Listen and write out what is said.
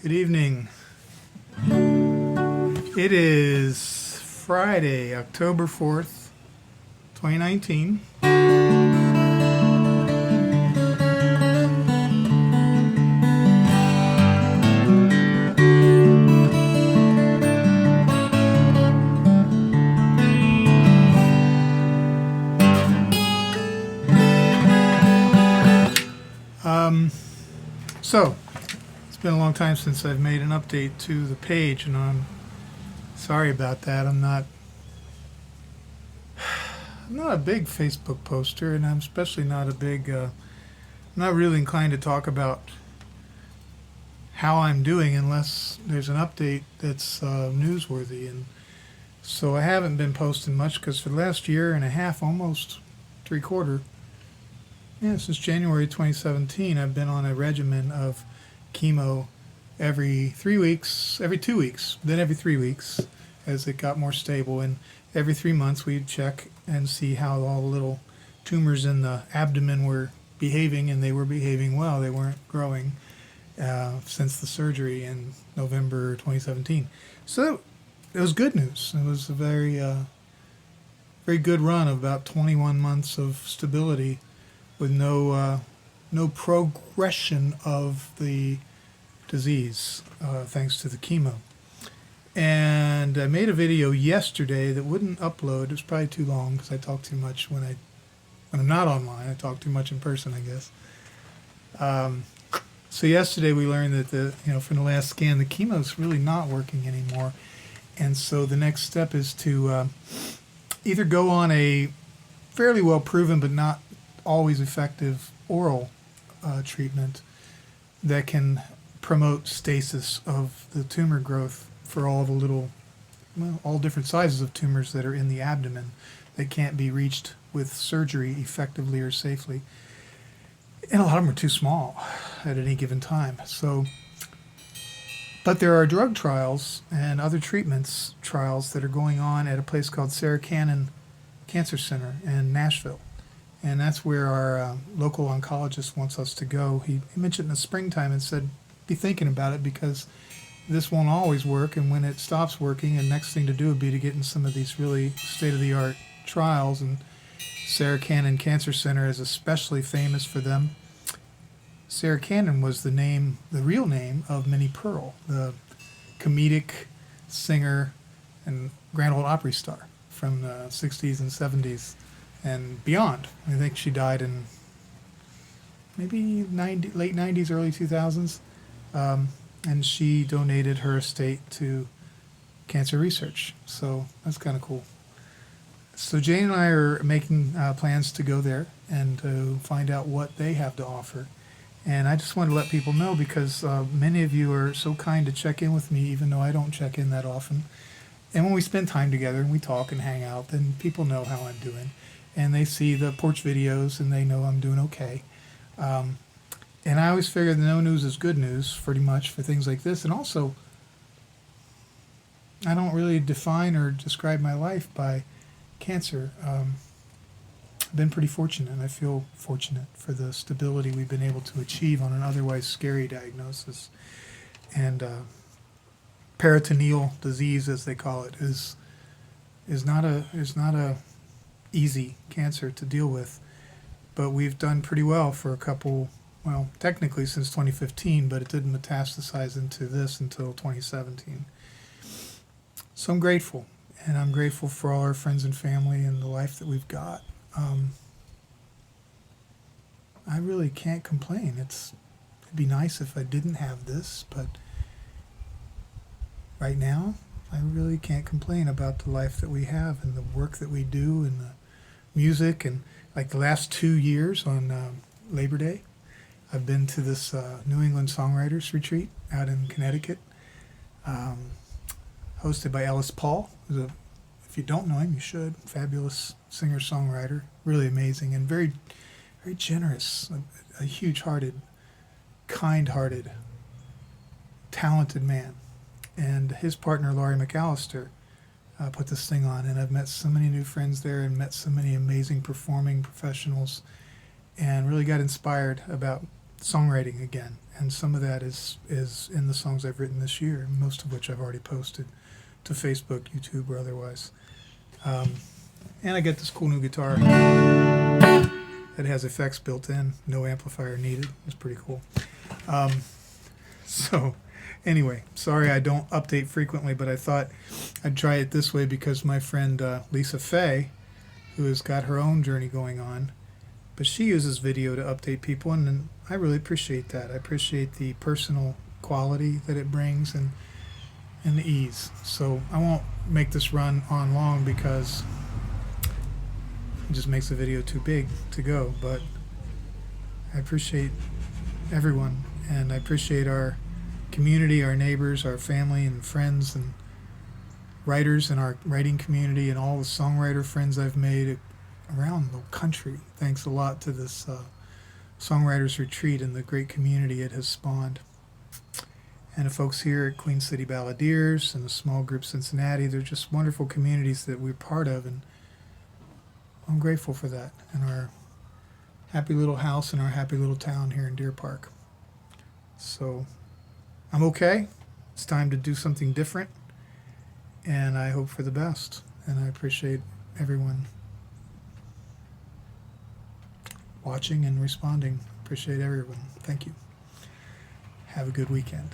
Good evening. It is Friday, October 4th, 2019. So, it's been a long time since I've made an update to the page, and I'm sorry about that. I'm not a big Facebook poster, and I'm especially not a big, I'm not really inclined to talk about how I'm doing unless there's an update that's newsworthy. And so I haven't been posting much because for the last year and a half, almost three-quarter, since January 2017, I've been on a regimen of chemo every 3 weeks, every 2 weeks, then every 3 weeks as it got more stable. And every 3 months we'd check and see how all the little tumors in the abdomen were behaving, and they were behaving well. They weren't growing since the surgery in November 2017. So it was good news. It was a very good run of about 21 months of stability with no progression of the disease, thanks to the chemo. And I made a video yesterday that wouldn't upload. It was probably too long because I talk too much when I'm not online. I talk too much in person, I guess. So yesterday we learned that from the last scan, the chemo's really not working anymore. And so the next step is to either go on a fairly well proven but not always effective oral treatment that can promote stasis of the tumor growth for all different sizes of tumors that are in the abdomen that can't be reached with surgery effectively or safely. And a lot of them are too small at any given time. But there are drug trials and other treatments trials that are going on at a place called Sarah Cannon Cancer Center in Nashville. And that's where our local oncologist wants us to go. He mentioned in the springtime and said, be thinking about it because this won't always work. And when it stops working, the next thing to do would be to get in some of these really state-of-the-art trials. And Sarah Cannon Cancer Center is especially famous for them. Sarah Cannon was the real name of Minnie Pearl, the comedic singer and Grand Ole Opry star from the 60s and 70s. And beyond. I think she died in maybe late 90s, early 2000s. And she donated her estate to cancer research. So that's kind of cool. So Jane and I are making plans to go there and to find out what they have to offer. And I just wanted to let people know because many of you are so kind to check in with me, even though I don't check in that often. And when we spend time together and we talk and hang out, then people know how I'm doing. And they see the porch videos and they know I'm doing okay. And I always figure that no news is good news, pretty much, for things like this. And also, I don't really define or describe my life by cancer. I've been pretty fortunate, and I feel fortunate for the stability we've been able to achieve on an otherwise scary diagnosis. And peritoneal disease, as they call it, is not a easy cancer to deal with, but we've done pretty well for technically since 2015, but it didn't metastasize into this until 2017. So I'm grateful, and I'm grateful for all our friends and family and the life that we've got. I really can't complain. It'd be nice if I didn't have this, but right now I really can't complain about the life that we have and the work that we do and the music. And like the last 2 years on Labor Day, I've been to this New England Songwriters Retreat out in Connecticut, hosted by Ellis Paul, who's if you don't know him, you should. Fabulous singer-songwriter, really amazing and very, very generous, a huge-hearted, kind-hearted, talented man. And his partner, Laurie McAllister, put this thing on, and I've met so many new friends there and met so many amazing performing professionals and really got inspired about songwriting again, and some of that is in the songs I've written this year, most of which I've already posted to Facebook, YouTube, or otherwise. And I get this cool new guitar that has effects built in, no amplifier needed. It's pretty cool. So anyway, sorry I don't update frequently, but I thought I'd try it this way because my friend Lisa Fay, who has got her own journey going on, but she uses video to update people, and I really appreciate that. I appreciate the personal quality that it brings and the ease. So I won't make this run on long because it just makes the video too big to go, but I appreciate everyone, and I appreciate our community, our neighbors, our family and friends and writers in our writing community, and all the songwriter friends I've made around the country. Thanks a lot to this Songwriters Retreat and the great community it has spawned. And the folks here at Queen City Balladeers and the small group Cincinnati, they're just wonderful communities that we're part of, and I'm grateful for that. And our happy little house in our happy little town here in Deer Park. So I'm okay. It's time to do something different, and I hope for the best. And I appreciate everyone watching and responding. Appreciate everyone. Thank you. Have a good weekend.